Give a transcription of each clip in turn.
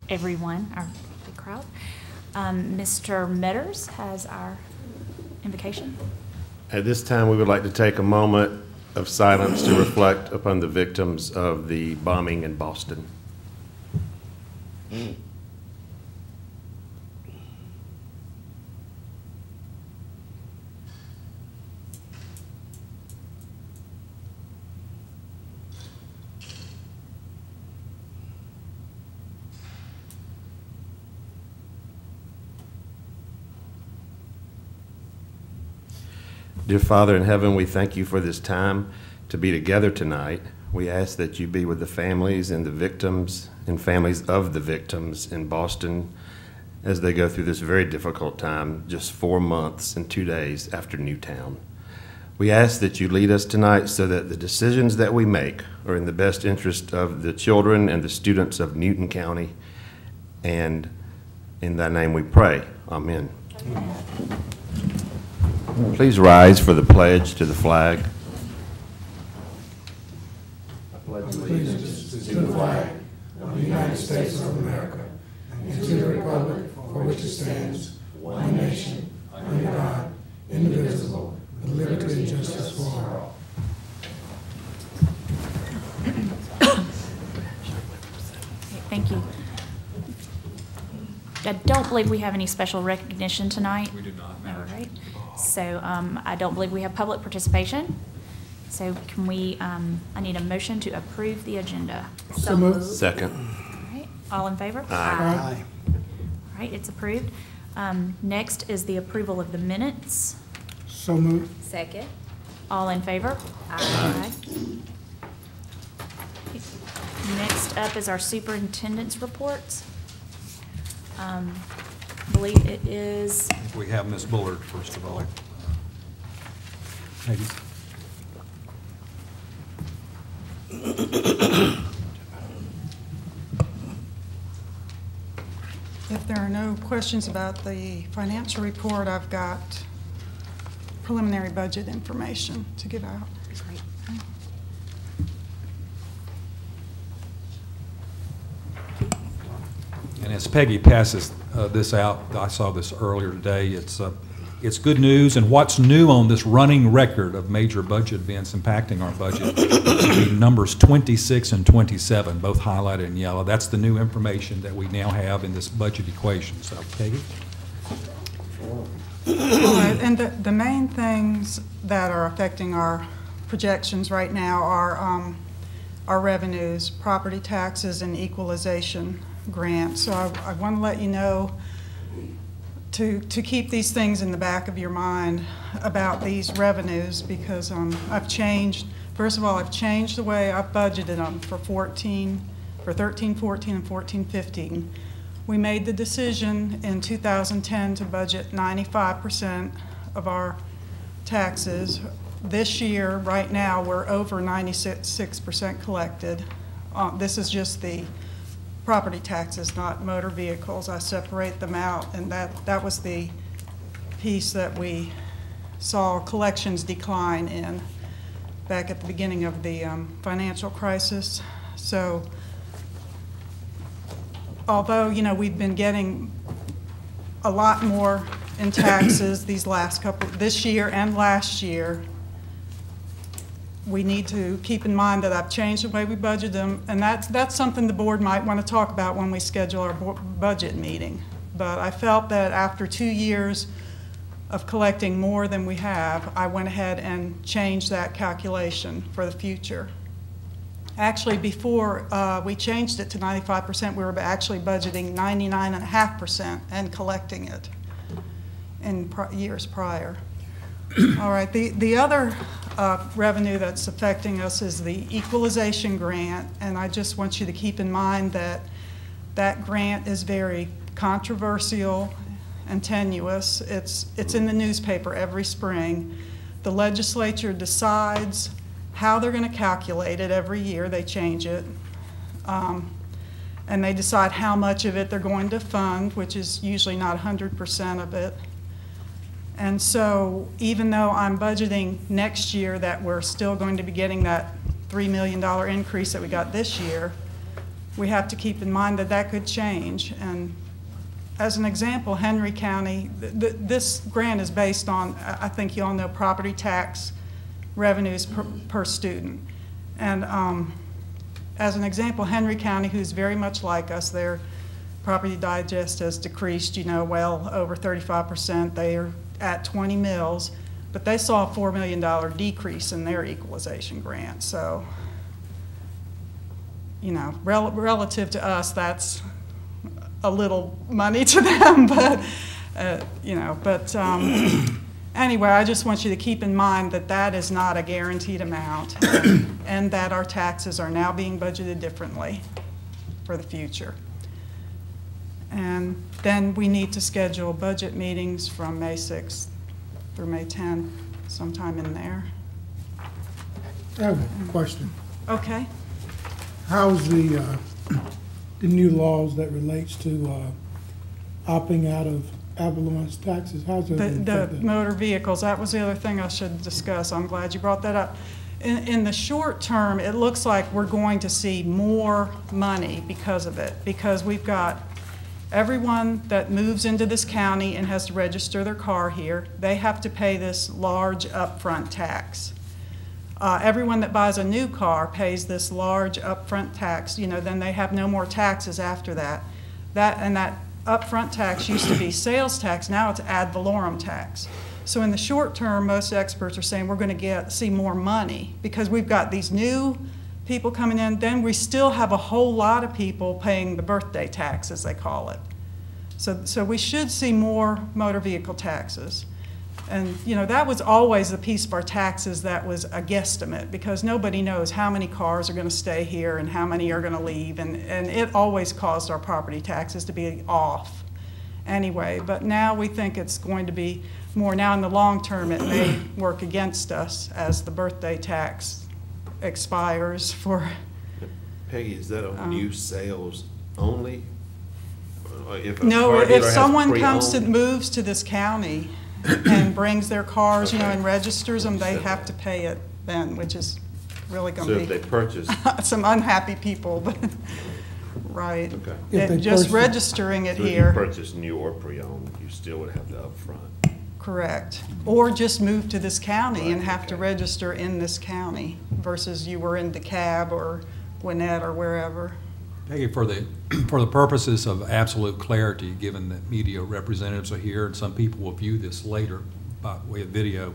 everyone, our big crowd. Mr. Metters has our invocation. At this time, we would like to take a moment of silence to reflect upon the victims of the bombing in Boston. Dear Father in heaven, we thank you for this time to be together tonight. We ask that you be with the families and the victims and families of the victims in Boston as they go through this very difficult time, just 4 months and 2 days after Newtown. We ask that you lead us tonight so that the decisions that we make are in the best interest of the children and the students of Newton County. And in thy name we pray. Amen. Amen. Please rise for the pledge to the flag. I pledge allegiance to the flag of the United States of America and to the republic for which it stands, one nation, under God, indivisible, with liberty and justice for all. Thank you. I don't believe we have any special recognition tonight. We do not. All right. So I don't believe we have public participation. So can we, I need a motion to approve the agenda. So moved. Second. All right. All in favor? Aye. All right, it's approved. Next is the approval of the minutes. So moved. Second. All in favor? Aye. Next up is our superintendent's reports. I believe it is. We have Ms. Bullard, first of all. Peggy. If there are no questions about the financial report, I've got preliminary budget information to give out. And as Peggy passes this out, I saw this earlier today, it's good news, and what's new on this running record of major budget events impacting our budget would be numbers 26 and 27, both highlighted in yellow. That's the new information that we now have in this budget equation. So, Peggy? All right, and the main things that are affecting our projections right now are our revenues, property taxes, and equalization grants. So I want to let you know to keep these things in the back of your mind about these revenues, because I've changed, first of all, I've changed the way I've budgeted them for 13, 14, and 14, 15. We made the decision in 2010 to budget 95% of our taxes. This year, right now, we're over 96% collected. This is just the property taxes, not motor vehicles. I separate them out, and that was the piece that we saw collections decline in back at the beginning of the financial crisis. So although, you know, we've been getting a lot more in taxes these last this year and last year, we need to keep in mind that I've changed the way we budget them, and that's something the board might want to talk about when we schedule our budget meeting. But I felt that after 2 years of collecting more than we have, I went ahead and changed that calculation for the future. Actually, before we changed it to 95%, we were actually budgeting 99.5% and collecting it in years prior. All right, the other revenue that's affecting us is the equalization grant, and I just want you to keep in mind that that grant is very controversial and tenuous. It's in the newspaper every spring. The legislature decides how they're going to calculate it every year. They change it. And they decide how much of it they're going to fund, which is usually not 100% of it. And so even though I'm budgeting next year that we're still going to be getting that $3 million increase that we got this year, we have to keep in mind that that could change. And as an example, Henry County, this grant is based on, I think you all know, property tax revenues per student. And as an example, Henry County, who's very much like us, their property digest has decreased, well over 35%. They are at 20 mills, but they saw a $4 million decrease in their equalization grant. So, relative to us, that's a little money to them, but, anyway, I just want you to keep in mind that that is not a guaranteed amount and that our taxes are now being budgeted differently for the future. And then we need to schedule budget meetings from May 6th through May 10th, sometime in there. I have a question. Okay. How's the new laws that relates to opting out of Avalon's taxes? How's that? The motor vehicles, that was the other thing I should discuss. I'm glad you brought that up. In the short term, it looks like we're going to see more money because of it, because we've got everyone that moves into this county and has to register their car here, they have to pay this large upfront tax. Everyone that buys a new car pays this large upfront tax. Then they have no more taxes after that. That upfront tax used to be sales tax. Now it's ad valorem tax. So in the short term, most experts are saying we're going to see more money because we've got these new people coming in. Then we still have a whole lot of people paying the birthday tax, as they call it. So we should see more motor vehicle taxes. And that was always the piece of our taxes that was a guesstimate, because nobody knows how many cars are going to stay here and how many are going to leave, and it always caused our property taxes to be off anyway. But now we think it's going to be more. Now in the long term, it may work against us as the birthday tax expires for. Peggy, is that on new sales only? No, if someone moves to this county and brings their cars, and registers them, they have to pay it then, which is really going to be. So if they purchase. Some unhappy people, but, right. Okay. Just registering it So here. if you purchase new or pre-owned, you still would have the upfront. Correct. Or just move to this county and have to register in this county versus you were in DeKalb or Gwinnett or wherever. Peggy, for the purposes of absolute clarity, given that media representatives are here and some people will view this later by way of video,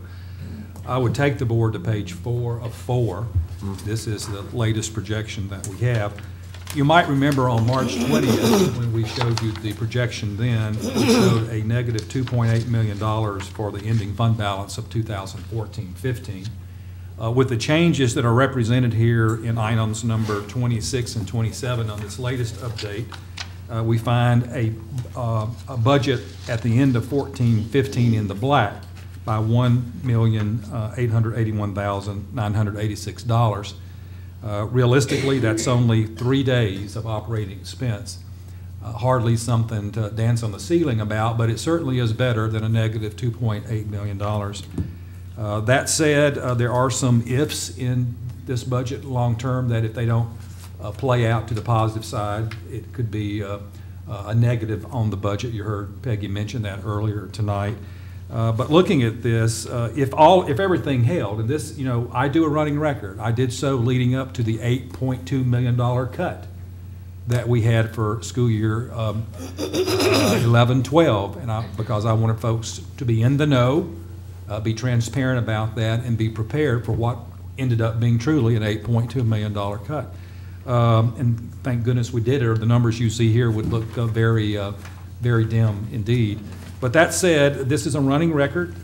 I would take the board to page 4 of 4. This is the latest projection that we have. You might remember on March 20th, when we showed you the projection then, we showed a negative $2.8 million for the ending fund balance of 2014-15. With the changes that are represented here in items number 26 and 27 on this latest update, we find a budget at the end of 14-15 in the black by $1,881,986. Realistically, that's only 3 days of operating expense. Hardly something to dance on the ceiling about, but it certainly is better than a negative $2.8 million. That said, there are some ifs in this budget long term that if they don't play out to the positive side, it could be a negative on the budget. You heard Peggy mention that earlier tonight. But looking at this, if everything held, and this, I do a running record. I did so leading up to the $8.2 million cut that we had for school year 11-12, and because I wanted folks to be in the know, be transparent about that, and be prepared for what ended up being truly an $8.2 million cut. And thank goodness we did it, or the numbers you see here would look very dim indeed. But that said, this is a running record.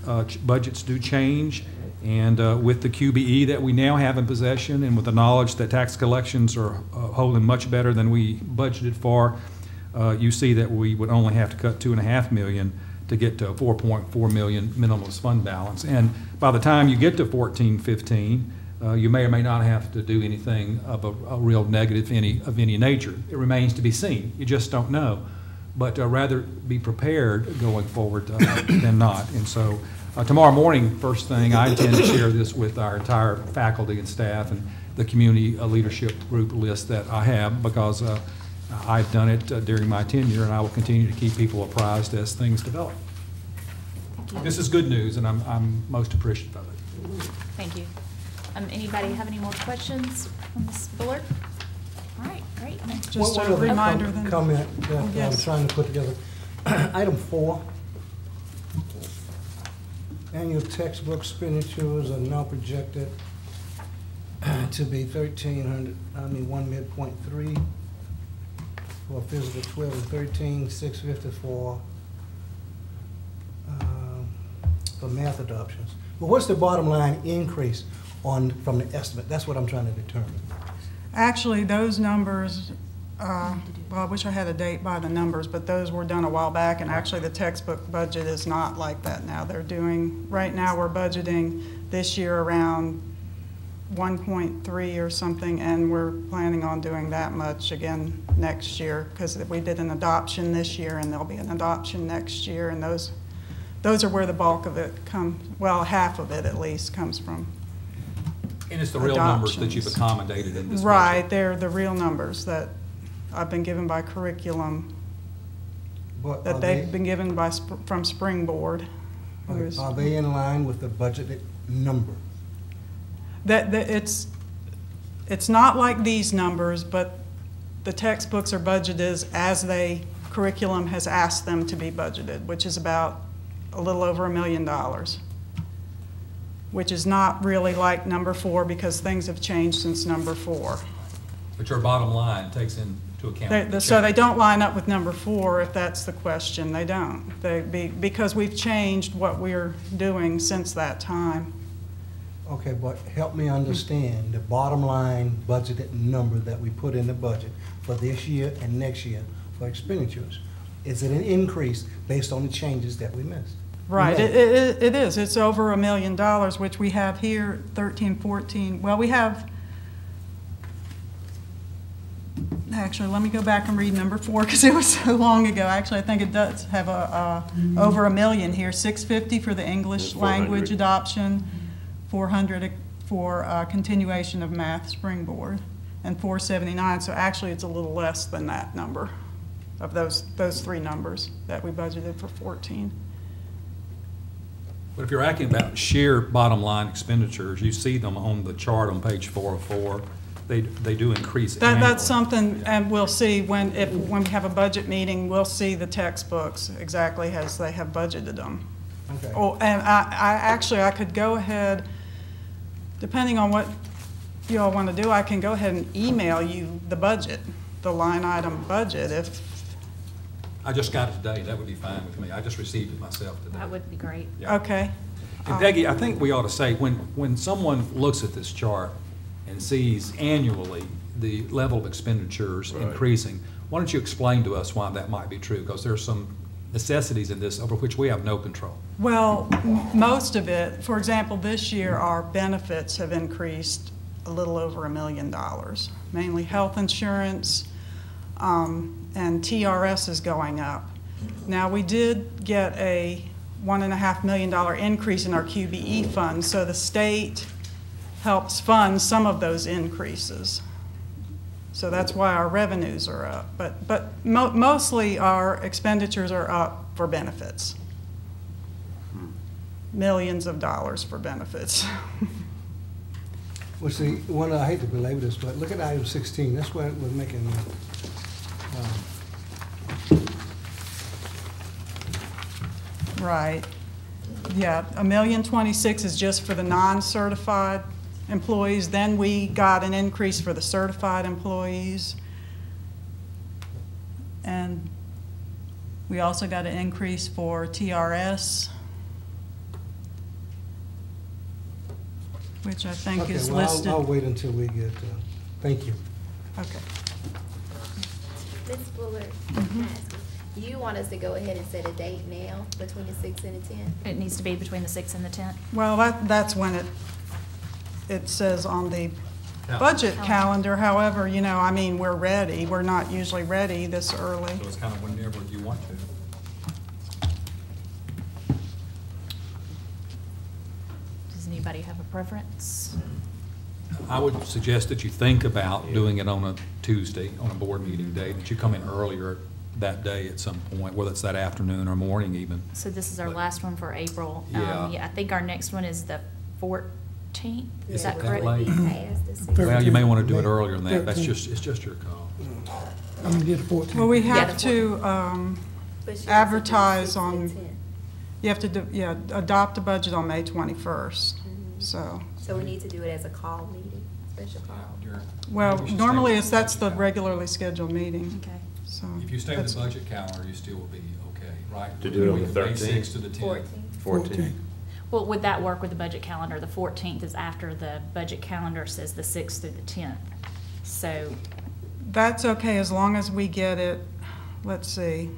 Budgets do change, and with the QBE that we now have in possession, and with the knowledge that tax collections are holding much better than we budgeted for, you see that we would only have to cut $2.5 million to get to a $4.4 million minimalist fund balance. And by the time you get to 14-15, you may or may not have to do anything of a real negative of any nature. It remains to be seen. You just don't know. But rather be prepared going forward than not. And so tomorrow morning, first thing, I intend to share this with our entire faculty and staff and the community leadership group list that I have, because I've done it during my tenure, and I will continue to keep people apprised as things develop. Thank you. This is good news, and I'm most appreciative of it. Thank you. Anybody have any more questions from Ms. Bullard? All right, great. Just One a other reminder then. comment that I'm Yes. trying to put together. Item 4, annual textbook expenditures are now projected to be 1 for physical 12 and 13, 650 for math adoptions. But what's the bottom line increase from the estimate? That's what I'm trying to determine. Actually, those numbers, well, I wish I had a date by the numbers, but those were done a while back, and actually the textbook budget is not like that now. Right now we're budgeting this year around 1.3 or something, and we're planning on doing that much again next year, because we did an adoption this year and there'll be an adoption next year, and those are where the bulk of it well, half of it at least comes from. And it's the real numbers that you've Adoptions. accommodated in this budget. Right, they're the real numbers that I've been given by curriculum, But that they've been given from Springboard. are they in line with the budgeted number? It's not like these numbers, but the textbooks are budgeted as curriculum has asked them to be budgeted, which is about a little over $1 million, which is not really like number 4 because things have changed since number 4. But your bottom line takes into account. So they don't line up with number 4, if that's the question. They don't. Because we've changed what we're doing since that time. Okay, but help me understand the bottom line budgeted number that we put in the budget for this year and next year for expenditures. Is it an increase based on the changes that we missed? Right, made? it is. It's over $1 million, which we have here, 13, 14. Well, we have, actually, let me go back and read number 4 because it was so long ago. Actually, I think it does have over $1 million here. 650 for the English language adoption, 400 for continuation of math springboard, and 479. So actually, it's a little less than that number of those 3 numbers that we budgeted for 14. But if you're asking about sheer bottom line expenditures, you see them on the chart on page 404. They do increase annually. That's something, and we'll see when we have a budget meeting, we'll see the textbooks exactly as they have budgeted them. Okay. Oh, and I could go ahead, depending on what you all want to do, I can go ahead and email you the budget, the line item budget if. I just got it today. That would be fine with me. I just received it myself today. That would be great. Yeah. Okay. And Peggy, I think we ought to say, when someone looks at this chart and sees annually the level of expenditures increasing, why don't you explain to us why that might be true? Because there's some necessities in this over which we have no control. Well, most of it, for example, this year our benefits have increased a little over $1 million, mainly health insurance, and TRS is going up. Now, we did get a $1.5 million increase in our QBE funds, so the state helps fund some of those increases. So that's why our revenues are up. But mostly our expenditures are up for benefits. Millions of dollars for benefits. Well, see, I hate to belabor this, but look at item 16. That's what we're making. Right. Yeah, $1,026,000 is just for the non-certified employees. Then we got an increase for the certified employees. And we also got an increase for TRS, which I think is listed. I'll wait until we get, thank you. Okay. Ms. Bullard, you want us to go ahead and set a date now between the 6th and the 10th? It needs to be between the 6th and the 10th. Well, that's when it says on the Yeah. budget calendar. However, you know, I mean, we're ready. We're not usually ready this early. So it's kind of whenever you want to. Does anybody have a preference? I would suggest that you think about doing it on a Tuesday, on a board meeting day, that you come in earlier that day at some point, whether it's that afternoon or morning even. So this is our But- last one for April. Yeah. I think our next one is the 14th. Is Is that it that correct? late? Past the 16th. Well, you may want to do it earlier than that. That's 13th. just, it's just your call. I'm gonna get the 14th. Well, we Yeah, have the to, But she advertise wants to do on- 6 and 10. you have to, adopt the budget on May 21st, so. So we need to do it as a call meeting, special call. Well, Maybe we should normally stay with it's, the that's the budget calendar. regularly scheduled meeting, Okay. so. If you stay with that's- the budget calendar, you still will be okay, right? To do it on the May 13th? 6th to the 10th. 14th. 14. Well, would that work with the budget calendar? The 14th is after the budget calendar says the 6th through the 10th. So, That's okay, as long as we get it, let's see,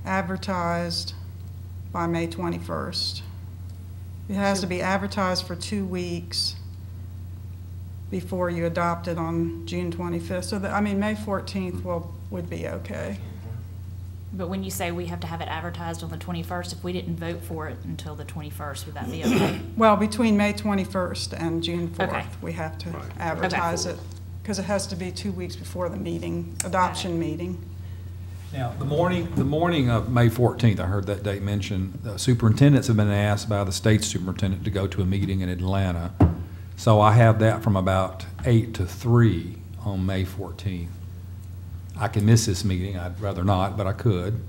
advertised by May 21st. It has to be advertised for 2 weeks before you adopt it on June 25th. So, May 14th would be okay. but when you say we have to have it advertised on the 21st, if we didn't vote for it until the 21st, would that be okay? Well, between May 21st and June 4th, Okay. we have to Right. advertise Okay. it, because it has to be 2 weeks before the meeting, adoption meeting. Now, the morning of May 14th, I heard that date mentioned, the superintendents have been asked by the state superintendent to go to a meeting in Atlanta. So I have that from about 8 to 3 on May 14th. I can miss this meeting, I'd rather not, but I could.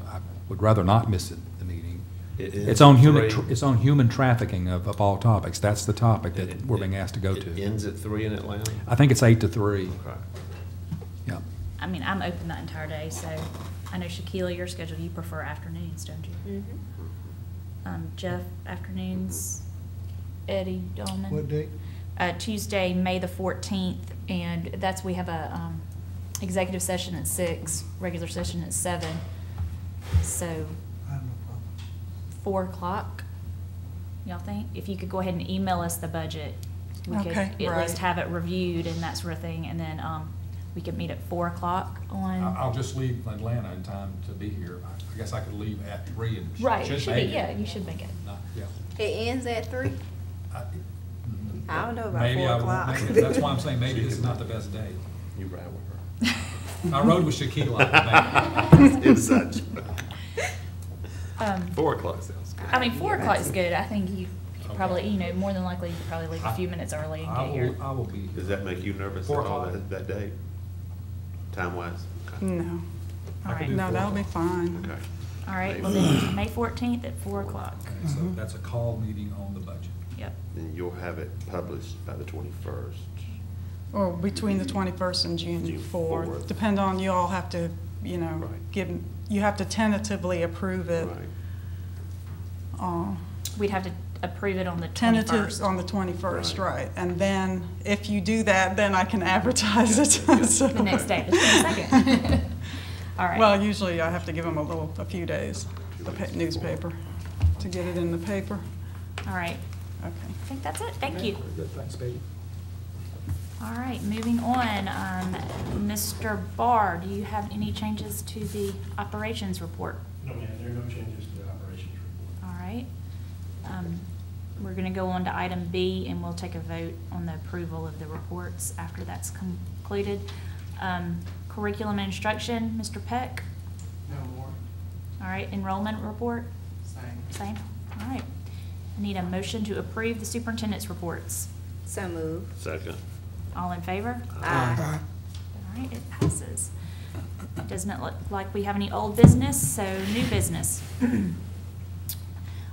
I would rather not miss the meeting. It ends It's on at human, 3. it's on human trafficking of all topics. That's the topic that It- we're being asked to go It to. ends at 3 in Atlanta? I think it's 8 to 3. Okay. Yeah. I'm open that entire day, so I know Shaquila, your schedule, you prefer afternoons, don't you? Mhm. Jeff, afternoons, Eddie, Dolman? What date? Tuesday, May the 14th, and we have a executive session at 6, regular session at 7. So I have no problem. 4 o'clock, y'all think? If you could go ahead and email us the budget, we could Okay, at least right. have it reviewed and that sort of thing, and then we could meet at 4 o'clock on. I'll just leave Atlanta in time to be here. I guess I could leave at 3 and Right, should should make be, it. yeah, you should make it. Not- yeah. It ends at 3? I I don't know about Maybe 4 I won't o'clock. make it. That's why I'm saying maybe this is not the best day. You ride with her. I rode with Shaquila. I think. It's such. Um, 4 o'clock sounds good. 4 o'clock is good. I think you could Okay. probably, more than likely, you could probably leave a few minutes early and I get here. will, I will be. Does that make you nervous at 4 all o'clock. that day, time-wise? Okay. No. I All could right. do No, 4 that'll be o'clock. fine. Okay. All right, well then, May 14th at 4 o'clock. Okay, so that's a call meeting on the budget. Yep. And you'll have it published by the 21st. Or between the 21st and June June 4th. 4th. Depend on, you all have to, Right. you have to tentatively approve it. Right. We'd have to approve it on the 21st. Tentative on the 21st, Right. right. And then, if you do that, then I can advertise it. So- The next day, the 22nd. All right. Well, usually I have to give them a few days, the newspaper, to get it in the paper. All right. Okay. I think that's it. Thank you. Very good, thanks, Peggy. All right, moving on. Mr. Barr, do you have any changes to the operations report? No, ma'am, there are no changes to the operations report. All right. We're going to go on to item B, and we'll take a vote on the approval of the reports after that's concluded. Curriculum and instruction, Mr. Peck. No more. All right, enrollment report, Same. same. All right. I need a motion to approve the superintendent's reports. So move. Second. All in favor? Aye. All right, it passes. Does not look like we have any old business, so new business.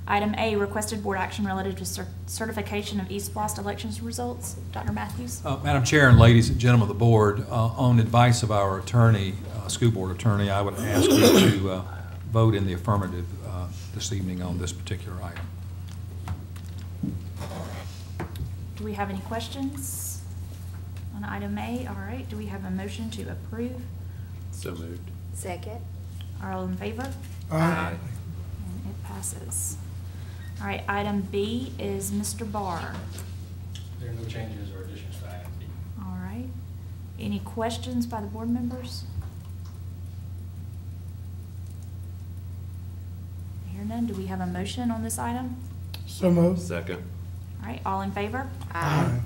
Item A, requested board action relative to certification of East Blast elections results. Dr. Matthews? Madam Chair and ladies and gentlemen of the board, on advice of our attorney, school board attorney, I would ask you to vote in the affirmative this evening on this particular item. Do we have any questions on item A? All right, do we have a motion to approve? So moved. Second. All in favor? Aye. And it passes. All right, item B is Mr. Barr. There are no changes or additions to item B. All right. Any questions by the board members? Hear none. Do we have a motion on this item? So moved. Second. All right, all in favor? Aye.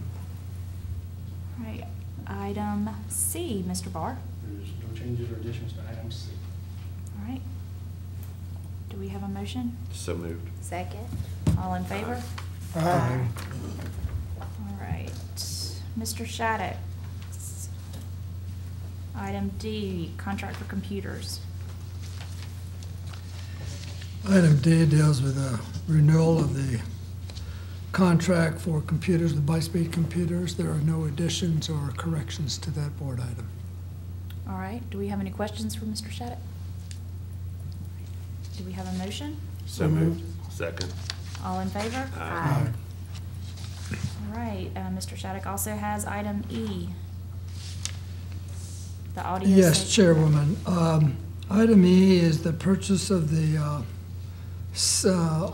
All right, item C, Mr. Barr. There's no changes or additions to item C. All right. Do we have a motion? So moved. Second. All in favor? Aye. All right, Mr. Shattuck. Item D, contract for computers. Item D deals with a renewal of the contract for computers, the by-speed computers. There are no additions or corrections to that board item. All right, do we have any questions for Mr. Shattuck? Do we have a motion? So moved. Second. All in favor? Aye. All right, Mr. Shattuck also has item E. The audio. Yes, safety- Chairwoman. Item E is the purchase of the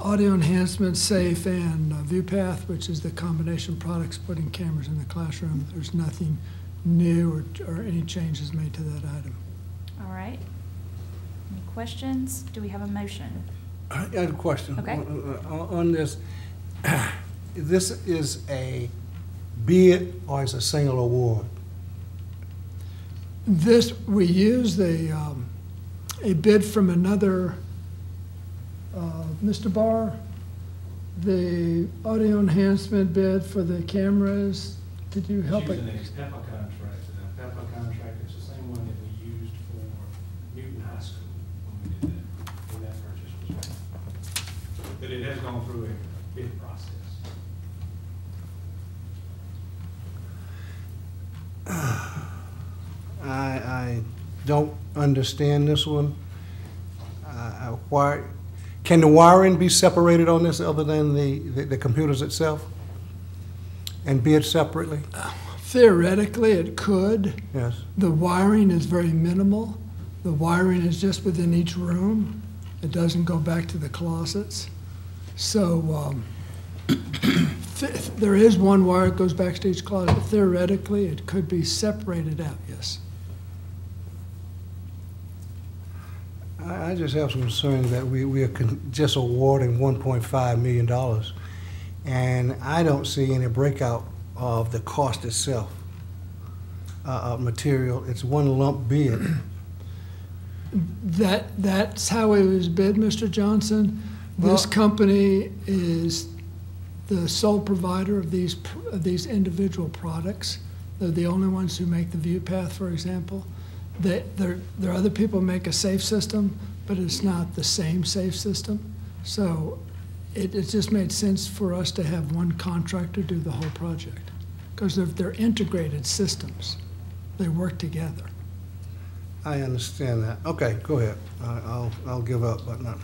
audio enhancement safe and ViewPath, which is the combination products putting cameras in the classroom. There's nothing new or any changes made to that item. All right. Any questions? Do we have a motion? I had a question. Okay. On this. This is a bid or is a single award? This, we use a bid from another, Mr. Barr, the audio enhancement bid for the cameras. Could you help It's it? using a PEPA contract, and that PEPA contract is the same one that we used for Newton High School when we did that, when that purchase was made. But it has gone through a bid process. I don't understand this one. Why, can the wiring be separated on this other than the computers itself? And bid separately? Theoretically, it could. Yes. The wiring is very minimal. The wiring is just within each room. It doesn't go back to the closets. So there is one wire that goes back to each closet. Theoretically, it could be separated out, yes. I just have some concern that we are just awarding $1.5 million. And I don't see any breakout of the cost itself of material. It's one lump bid. That's how it was bid, Mr. Johnson. This Well- company is the sole provider of these individual products. They're the only ones who make the ViewPath, for example. There are other people who make a safe system, but it's not the same safe system. So it just made sense for us to have one contractor do the whole project, because they're integrated systems. They work together. I understand that. Okay, go ahead. I'll give up, but not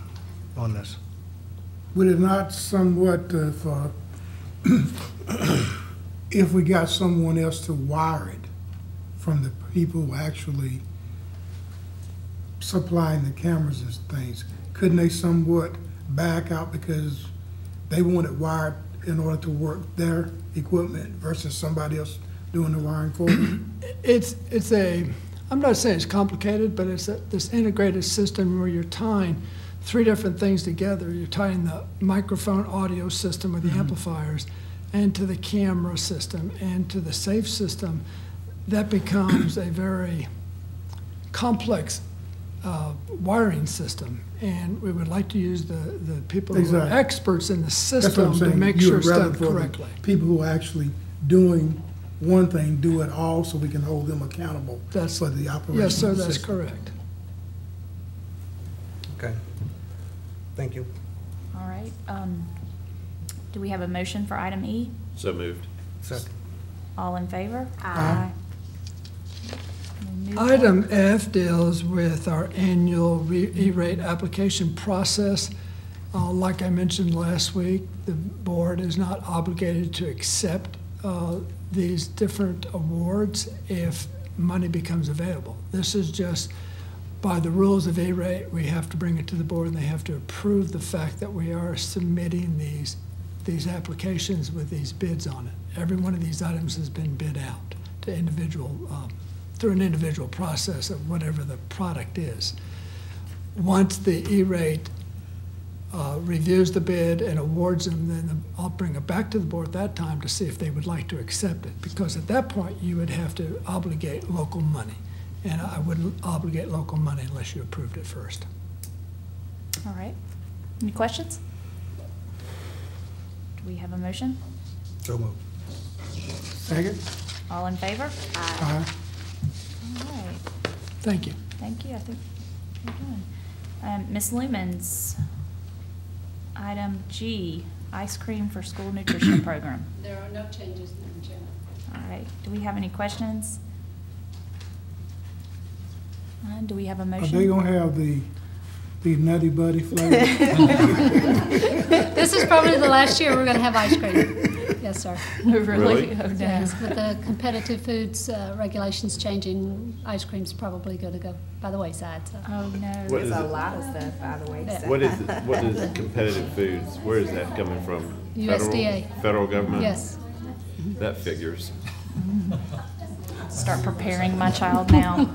on this. Would it not somewhat, if we got someone else to wire it from the people who actually supplying the cameras and things, couldn't they somewhat back out because they want it wired in order to work their equipment versus somebody else doing the wiring for them? I'm not saying it's complicated, but it's this integrated system where you're tying three different things together. You're tying the microphone audio system with the amplifiers and to the camera system and to the safe system. That becomes a very complex wiring system. And we would like to use the people who are Exactly. experts in the That's what system I'm to saying. make You sure would it's rather done for the correctly. people who are actually doing one thing, do it all so we can hold them accountable That's- for the operation. Yes, sir, of the that's system. correct. Okay. Thank you. All right. Do we have a motion for item E? So moved. Second. All in favor? Aye. We'll move on. Item F deals with our annual E-rate application process. Like I mentioned last week, the board is not obligated to accept these different awards if money becomes available. This is just, by the rules of E-rate, we have to bring it to the board and they have to approve the fact that we are submitting these applications with these bids on it. Every one of these items has been bid out to individual, through an individual process of whatever the product is. Once the E-rate reviews the bid and awards them, then I'll bring it back to the board at that time to see if they would like to accept it. Because at that point, you would have to obligate local money. And I wouldn't obligate local money unless you approved it first. All right. Any questions? Do we have a motion? So moved. Second? All in favor? Aye. All right. Thank you. Thank you. I think we're done. Ms. Lumens, item G, ice cream for school nutrition program. There are no changes, Madam Chairman. All right. Do we have any questions? Do we have a Are motion? they gonna have the Nutty Buddy flavor? This is probably the last year we're going to have ice cream. Yes, sir. Really? Really? Oh, no. Yes, with the competitive foods regulations changing, ice cream's probably going to go by the wayside, so. Oh, no. What is There's a it? lot of stuff, by the way. Yeah. What is competitive foods? Where is that coming from? USDA. Federal government? Yes. That figures. Start preparing my child now.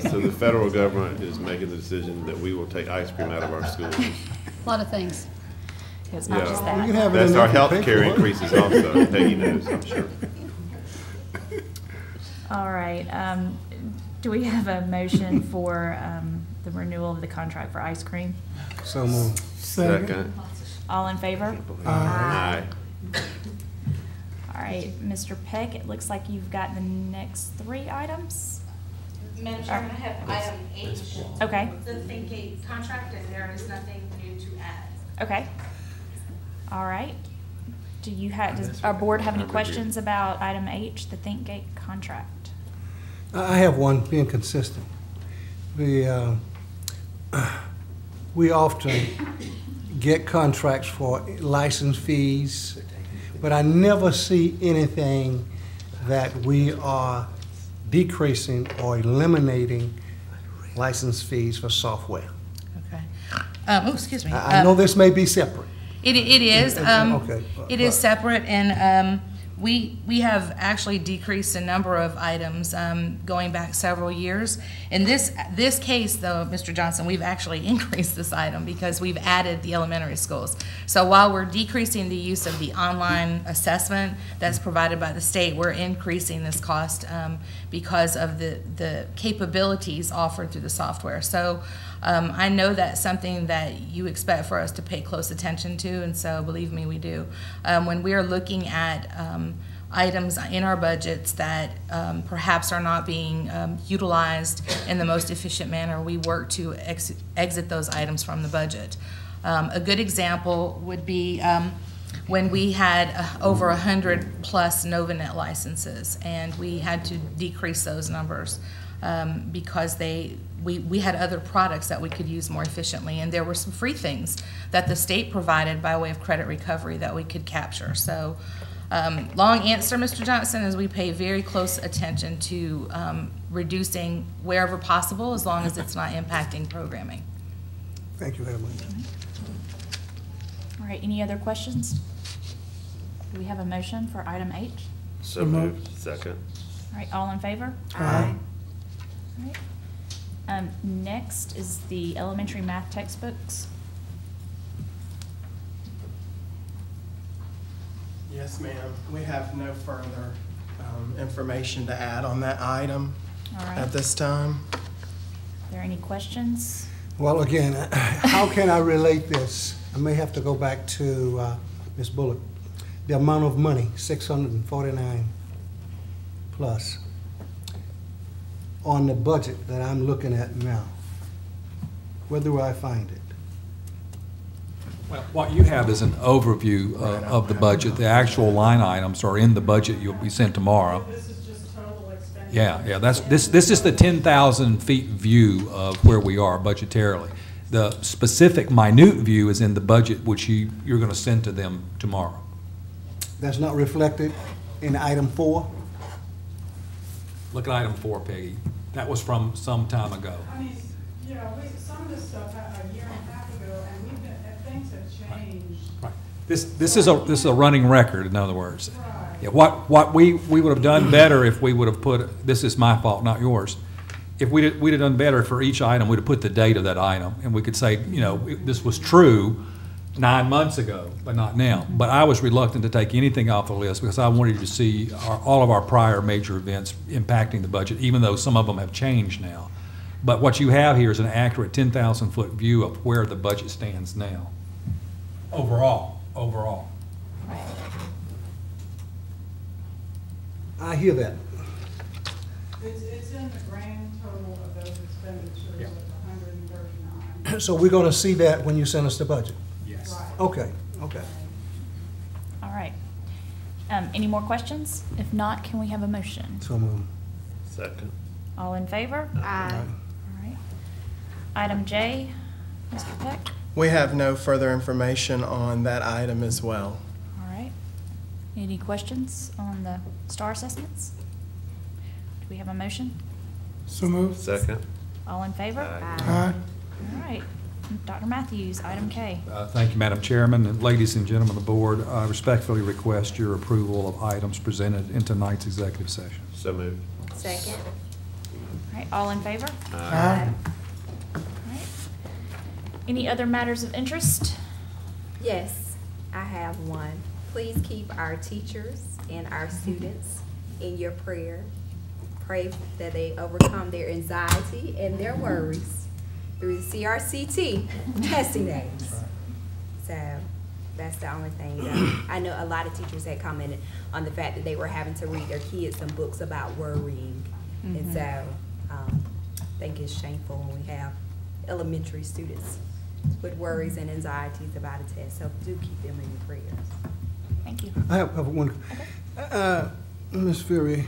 So the federal government is making the decision that we will take ice cream out of our schools. A lot of things. It's not Yeah. just You can that. have it That's in our there health if you care pay for it. increases also. Peggy knows, I'm sure. All right. Do we have a motion for the renewal of the contract for ice cream? So moved. Second. All in favor? Aye. All right, Mr. Peck, it looks like you've got the next 3 items. Madam Chairman, I have item H, Okay, the ThinkGate contract, and there is nothing new to add. okay. All right. Does our board have any questions about item H, the ThinkGate contract? I have one, being consistent. We often get contracts for license fees, but I never see anything that we are decreasing or eliminating license fees for software. Okay. Excuse me. I know this may be separate. It is. Okay, It is separate, and we have actually decreased a number of items going back several years. In this case, though, Mr. Johnson, we've actually increased this item because we've added the elementary schools. So while we're decreasing the use of the online assessment that's provided by the state, we're increasing this cost because of the capabilities offered through the software. So I know that's something that you expect for us to pay close attention to, and so believe me, we do. When we are looking at items in our budgets that perhaps are not being utilized in the most efficient manner, we work to exit those items from the budget. A good example would be when we had over 100 plus Novanet licenses, and we had to decrease those numbers because we had other products that we could use more efficiently, and there were some free things that the state provided by way of credit recovery that we could capture. So long answer, Mr. Johnson, is we pay very close attention to reducing wherever possible, as long as it's not impacting programming. Thank you very much. All right, any other questions? Do we have a motion for item H? So moved. Second. All right, all in favor? Aye. All right. Next is the elementary math textbooks. Yes, ma'am. We have no further information to add on that item All right. at this time. Are there any questions? Well, again, how can I relate this? I may have to go back to Ms. Bullock. The amount of money, 649 plus, on the budget that I'm looking at now. Where do I find it? Well, what you have is an overview of the budget. The actual line items are in the budget you'll be sent tomorrow. This is just total expenditure. Yeah, this is the 10,000 feet view of where we are budgetarily. The specific minute view is in the budget, which you're going to send to them tomorrow. That's not reflected in item 4? Look at item 4, Peggy. That was from some time ago. I mean, you know, some of this stuff a year and a half ago, and things have changed. Right. This is a running record, in other words. Yeah, what we would have done better if we would have put, this is my fault, not yours, if we'd have done better for each item, we'd have put the date of that item, and we could say, this was true 9 months ago, but not now. But I was reluctant to take anything off the list because I wanted to see all of our prior major events impacting the budget, even though some of them have changed now. But what you have here is an accurate 10,000-foot view of where the budget stands now. Overall. I hear that. It's in the grand total of those expenditures of 139. So we're going to see that when you send us the budget? Yes. Right. Okay. All right. Any more questions? If not, can we have a motion? So moved. Second. All in favor? Aye. All right. Item J, Mr. Peck. We have no further information on that item as well. All right. Any questions on the STAR assessments? Do we have a motion? So moved. Second. All in favor? Aye. All right. Dr. Matthews, item K. Thank you, Madam Chairman, and ladies and gentlemen of the board. I respectfully request your approval of items presented in tonight's executive session. So moved. Second. All right, all in favor? Aye. All right. Any other matters of interest? Yes, I have one. Please keep our teachers and our students in your prayer. Pray that they overcome their anxiety and their worries through the CRCT testing days. So that's the only thing. I know a lot of teachers had commented on the fact that they were having to read their kids some books about worrying. And so I think it's shameful when we have elementary students with worries and anxieties about a test. So do keep them in your prayers. Thank you. I have one. Ms. Fury,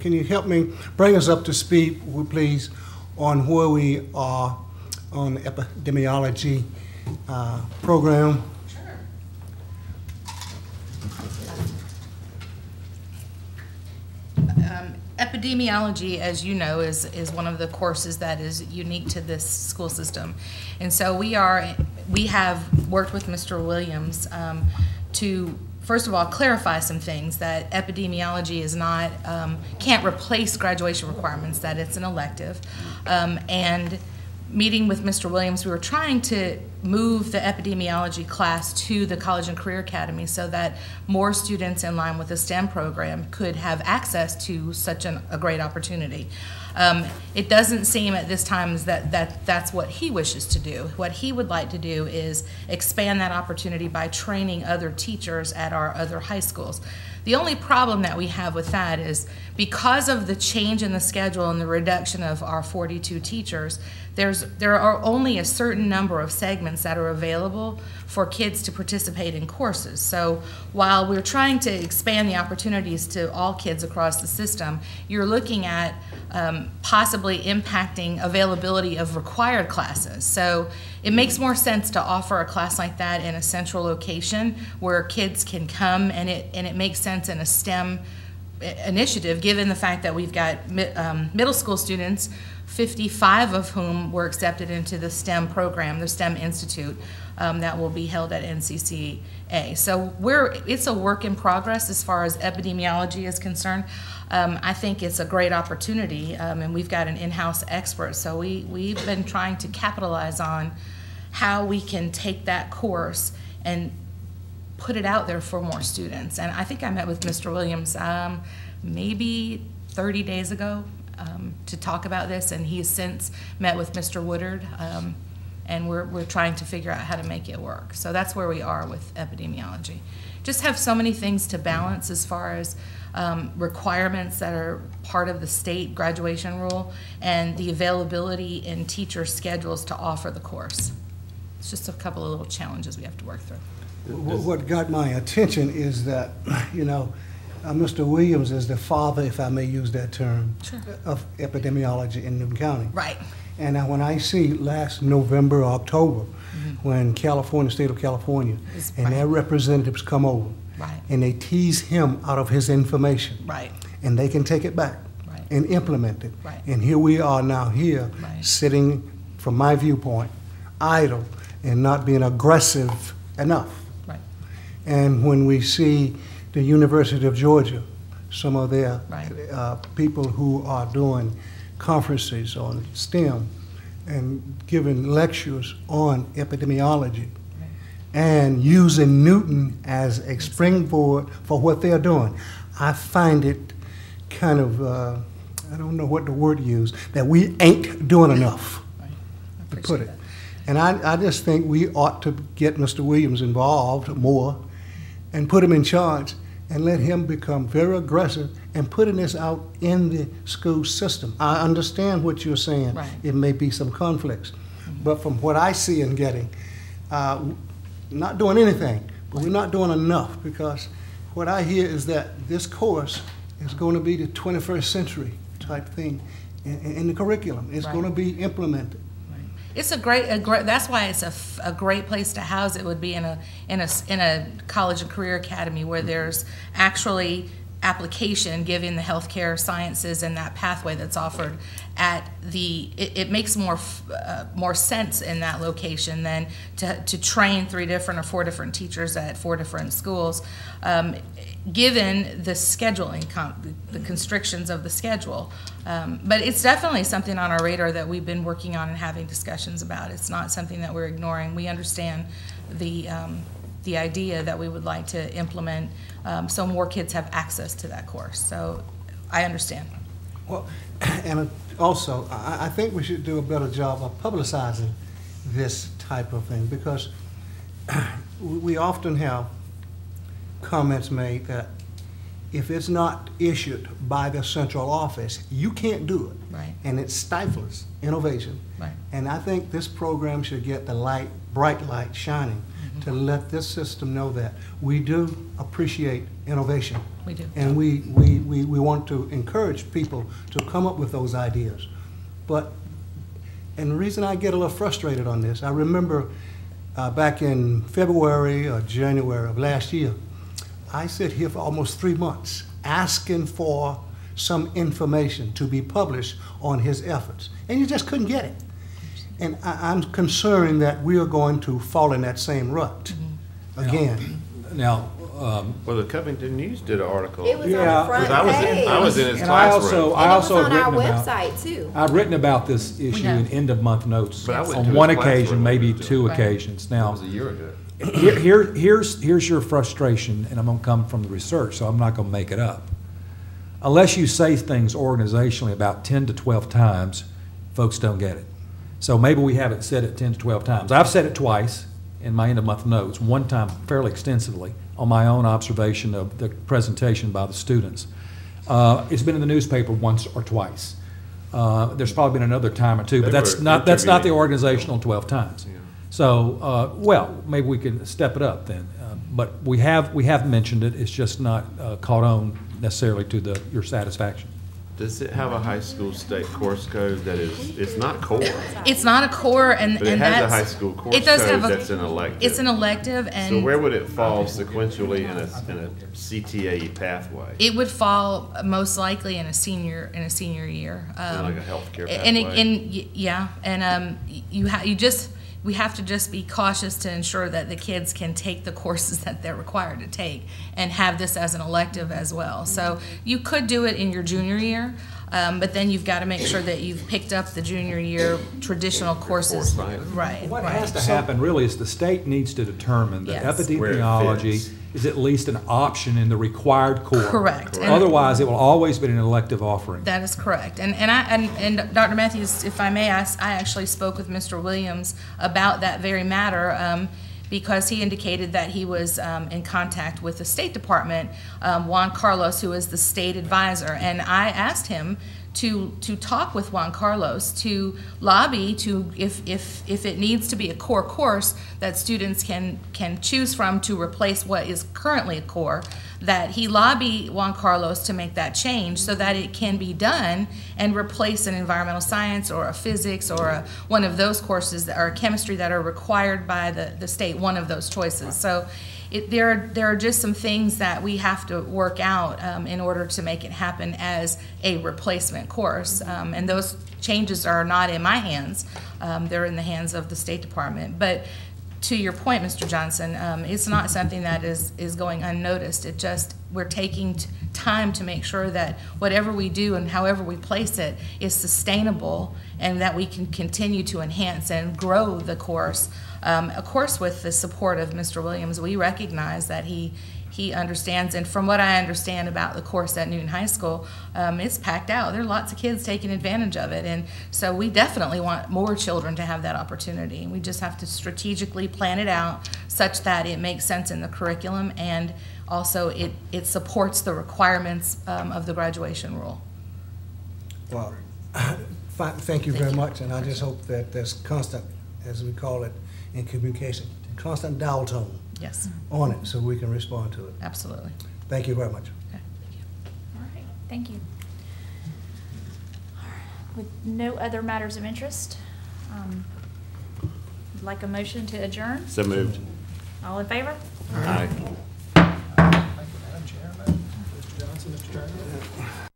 can you help me bring us up to speed, please, on where we are on the epidemiology program? Epidemiology, as you know, is one of the courses that is unique to this school system. And so we have worked with Mr. Williams to, first of all, clarify some things, that epidemiology is not, can't replace graduation requirements, that it's an elective. And meeting with Mr. Williams, we were trying to move the epidemiology class to the College and Career Academy so that more students in line with the STEM program could have access to such a great opportunity. It doesn't seem at this time that's what he wishes to do. What he would like to do is expand that opportunity by training other teachers at our other high schools. The only problem that we have with that is because of the change in the schedule and the reduction of our 42 teachers, there are only a certain number of segments that are available for kids to participate in courses. So while we're trying to expand the opportunities to all kids across the system, you're looking at possibly impacting availability of required classes. So it makes more sense to offer a class like that in a central location where kids can come, and it makes sense in a STEM initiative, given the fact that we've got middle school students, 55 of whom were accepted into the STEM program, the STEM Institute, that will be held at NCCA. So it's a work in progress as far as epidemiology is concerned. I think it's a great opportunity, and we've got an in-house expert, so we've been trying to capitalize on how we can take that course and put it out there for more students. And I think I met with Mr. Williams maybe 30 days ago to talk about this, and he has since met with Mr. Woodard, and we're trying to figure out how to make it work. So that's where we are with epidemiology. Just have so many things to balance as far as requirements that are part of the state graduation rule and the availability in teacher schedules to offer the course. It's just a couple of little challenges we have to work through. What got my attention is that, Mr. Williams is the father, if I may use that term, Sure. of epidemiology in Newton County. Right. And when I see last November or October, when state of California, and their representatives come over, Right. and they tease him out of his information, Right. and they can take it back Right. and implement it. Right. And here we are now here, Right. sitting, from my viewpoint, idle and not being aggressive enough. Right. And when we see the University of Georgia, some of their Right. people who are doing conferences on STEM and giving lectures on epidemiology and using Newton as a springboard for what they're doing. I find it kind of, I don't know what the word to use, that we ain't doing enough, to put it. And I just think we ought to get Mr. Williams involved more and put him in charge and let him become very aggressive and putting this out in the school system. I understand what you're saying. Right. It may be some conflicts. But from what I see and getting, not doing anything, but we're not doing enough, because what I hear is that this course is going to be the 21st century type thing in the curriculum. It's going to be implemented. It's a great, that's why it's a great place to house it, would be in a college and career academy where there's actually application given the healthcare sciences and that pathway that's offered at it makes more sense in that location than to train 3 different or 4 different teachers at 4 different schools, given the scheduling, the constrictions of the schedule. But it's definitely something on our radar that we've been working on and having discussions about. It's not something that we're ignoring. We understand the idea that we would like to implement so more kids have access to that course. So I understand. Well, and also, I think we should do a better job of publicizing this type of thing, because we often have comments made that if it's not issued by the central office, you can't do it. Right. And it stifles innovation. Right. And I think this program should get the light, bright light shining to let this system know that we do appreciate innovation. We do. And we want to encourage people to come up with those ideas. And the reason I get a little frustrated on this, I remember back in February or January of last year, I sit here for almost 3 months asking for some information to be published on his efforts, and you just couldn't get it. And I'm concerned that we are going to fall in that same rut again. Now, Well, the Covington News did an article. It was Yeah. on the front page. I was in his and I classroom. also And it was have on our written about, website too. I've written about this issue in have. end-of-month notes But I went to on his one classroom occasion, when maybe he was 2 Right. occasions. That Now, was a year ago. here's your frustration, and I'm going to come from the research, so I'm not going to make it up. Unless you say things organizationally about 10 to 12 times, folks don't get it. So maybe we haven't said it 10 to 12 times. I've said it twice in my end-of-month notes, one time fairly extensively on my own observation of the presentation by the students. It's been in the newspaper once or twice. There's probably been another time or two, but They that's were not the intervening. organizational 12 times. Yeah. So, well, maybe we can step it up then. But we have mentioned it. It's just not caught on necessarily to your satisfaction. Does it have a high school state course code that is, it's not core, It's not a core, and but it and has a that's high school course it does code have a, that's an elective? It's an elective, and So where would it fall sequentially in a CTA pathway? it would fall most likely in a senior year. Like a healthcare And pathway? yeah, and we have to just be cautious to ensure that the kids can take the courses that they're required to take and have this as an elective as well. So you could do it in your junior year, but then you've got to make sure that you've picked up the junior year traditional courses. science. Right. What right. has to happen really is the state needs to determine that Yes. Where it epidemiology fits. is at least an option in the required core. Correct. And- Otherwise, it will always be an elective offering. That is correct. And Dr. Matthews, if I may, I actually spoke with Mr. Williams about that very matter because he indicated that he was in contact with the State Department, Juan Carlos, who is the state advisor. And I asked him to talk with Juan Carlos to lobby to if it needs to be a core course that students can choose from to replace what is currently a core, that he lobby Juan Carlos to make that change so that it can be done and replace an environmental science or a physics or one of those courses that are chemistry that are required by the state, one of those choices. So there are just some things that we have to work out in order to make it happen as a replacement course. And those changes are not in my hands. They're in the hands of the State Department. But to your point, Mr. Johnson, it's not something that is going unnoticed. It just, we're taking time to make sure that whatever we do and however we place it is sustainable and that we can continue to enhance and grow the course. Of course, with the support of Mr. Williams, we recognize that he understands, and from what I understand about the course at Newton High School, it's packed out. There are lots of kids taking advantage of it, and so we definitely want more children to have that opportunity. We just have to strategically plan it out such that it makes sense in the curriculum, and also it supports the requirements of the graduation rule. Well, thank you very much, and I just hope that there's constant, as we call it in communication, constant dial tone. Yes. On it, so we can respond to it. Absolutely. Thank you very much. Okay. All right, thank you. With no other matters of interest, would like a motion to adjourn? So moved. All in favor? Aye. Thank you, Madam Chairman, Mr. Johnson, Mr. Turner.